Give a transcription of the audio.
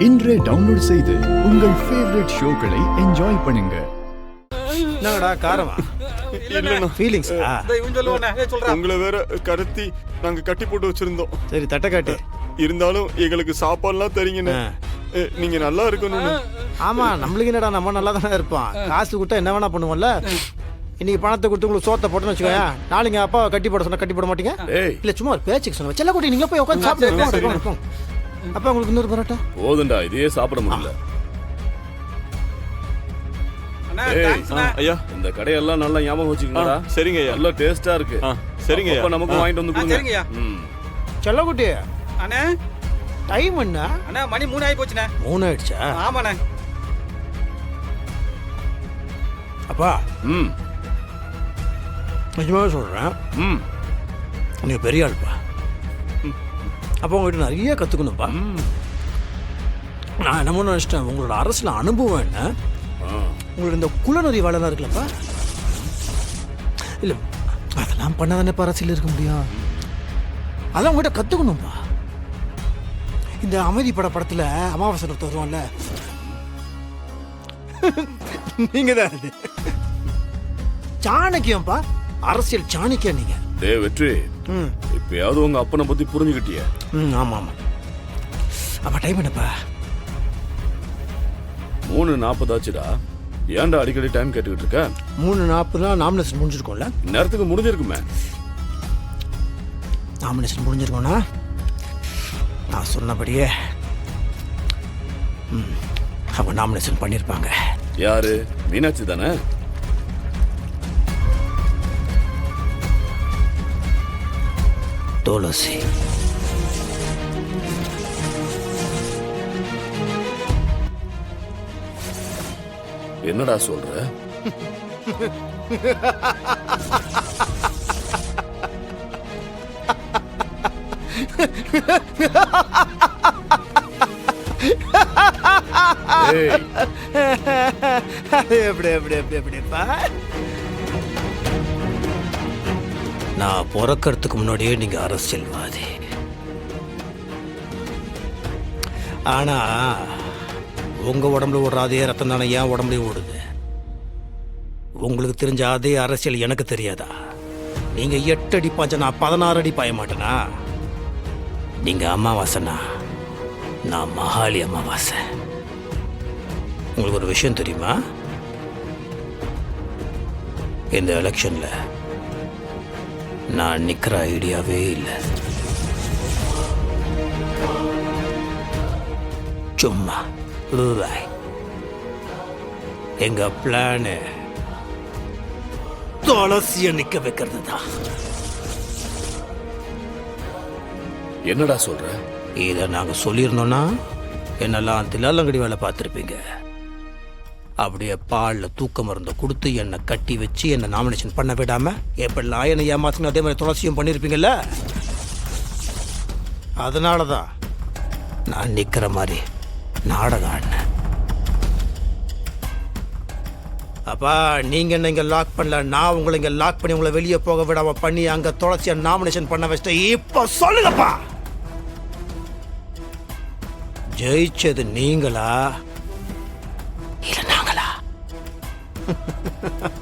இன்றே டவுன்லோட் செய்து உங்கள் ஃபேவரட் ஷோக்களை என்ஜாய் பண்ணுங்க. என்னடா காரமா இல்லண்ணா ஃபீலிங்ஸ் உங்களை வேற கடத்தி நாங்க கட்டி போட்டு வச்சிருந்தோம். சரி தட்டை காட்டு. இருந்தாலும் எங்களுக்கு சாப்பாடுலாம் தரீங்கண்ணே. நீங்க நல்லா இருக்கணும்னு. ஆமா நம்மளுக்கு என்னடா நம்ம நல்லா தானே இருப்போம். காசு கொடுத்தா என்ன வேணா பண்ணுவோம்ல. இன்னைக்கு பணத்தை கொடுத்து உங்களுக்கு சோத்தை போட்டுன்னு வச்சுக்கோங்க. நாளைக்கு அப்பா கட்டி போட சொன்னா கட்டி போட மாட்டீங்க. இல்ல சும்மா ஒரு பேச்சுக்கு சொன்ன செல்ல கூட்டி நீங்க போய் உட்காந்து சாப்பிட்டு அப்பா உங்களுக்கு இன்னொரு பரோட்டா போதுண்டா, இதையே சாப்பிட முடியல. ஐயா இந்த கடையெல்லாம் நல்லா ஞாபகம் வச்சுக்கோங்கடா. சரிங்க ஐயா. நல்லா டேஸ்டா இருக்கு. சரிங்க ஐயா. அப்ப நமக்கு வாங்கிட்டு வந்து கொடுங்க. செல்ல குட்டி அண்ணே டைம் என்ன அண்ணா மணி 3 ஆகி போச்சுண்ணே. 3 ஆயிடுச்சா? ஆமாண்ணே. அப்பா ம் நிஜமாவே சொல்றேன், ம் நீங்க பெரிய ஆள்ப்பா. அப்போ உங்ககிட்ட நிறைய கத்துக்கணும்ப்பா. நான் என்ன நினைச்சிட்டேன், உங்களோட அரசியல் அனுபவம் என்ன, உங்களுக்கு இந்த குலநறி வேலைலாம் இருக்குல்லப்பா. இல்லை அதெல்லாம் பண்ணாதானேப்பா அரசியல் இருக்க முடியும். அதான் உங்கள்கிட்ட கற்றுக்கணும்ப்பா. இந்த அமைதி படத்தில் அமாவாசை வருவான்ல, நீங்க தான் சாணக்கியம்ப்பா, அரசியல் சாணக்கியம் நீங்க. டே வெற்றி, இப்பயாவது உங்க அப்பனை பத்தி புரிஞ்சுக்கிட்டிய? ஆமா ஆமா. அப்ப டைம் என்னப்பா? 3:40 ஆச்சுடா. ஏன்டா அடிக்கடி டைம் கேட்டுக்கிட்டு இருக்க? 3:40 நாமினேஷன் முடிஞ்சிருக்கோம்ல. நேரத்துக்கு முடிஞ்சிருக்குமே. நாமினேஷன் முடிஞ்சிருக்கோம்னா நான் சொன்னபடியே அவங்க நாமினேஷன் பண்ணியிருப்பாங்க. யாரு? மீனாட்சி தானே? துளசி. என்னடா சொல்ற? நான் பிறக்கிறதுக்கு முன்னாடியே நீங்க அரசியல்வாதி. ஆனா உங்க உடம்புல ஓடுற அதே ரத்தம் தானே என் உடம்புலயும் ஓடுது. உங்களுக்கு தெரிஞ்ச அதே அரசியல் எனக்கு தெரியாதா? நீங்க 8 அடி பாய்ச்ச நான் 16 அடி பாய மாட்டேனா? நீங்க அமாவாசைனா நான் மகாலி அமாவாசை. உங்களுக்கு ஒரு விஷயம் தெரியுமா? இந்த எலெக்ஷன்ல நான் நிக்கிற ஐடியாவே இல்லை. சும்மா எங்க பிளானு துளசிய நிக்க வைக்கிறது தான். என்னடா சொல்ற? இதை நாங்க சொல்லியிருந்தோம்னா என்னெல்லாம் தில்லாலங்கடி வேலை பார்த்துருப்பீங்க. அப்படியே பாலில் தூக்க மருந்தை கொடுத்து என்னை கட்டி வச்சு என்னை நாமினேஷன் பண்ண விடாம எப்படிலாம் என்னை ஏமாத்துங்க அதே மாதிரி துளசியும் பண்ணியிருப்பீங்கல்ல. அதனால தான் நான் நிற்கிற மாதிரி நாடகம் ஆடினேன். அப்பா நீங்க என்ன இங்க லாக் பண்ணல, நான் உங்களை இங்க லாக் பண்ணி உங்களை வெளியே போக விடாம பண்ணி அங்க துளசியை நாமினேஷன் பண்ண வச்சிட்டேன். இப்ப சொல்லுங்கப்பா, ஜெயிச்சது நீங்களா இல்ல நாங்களா?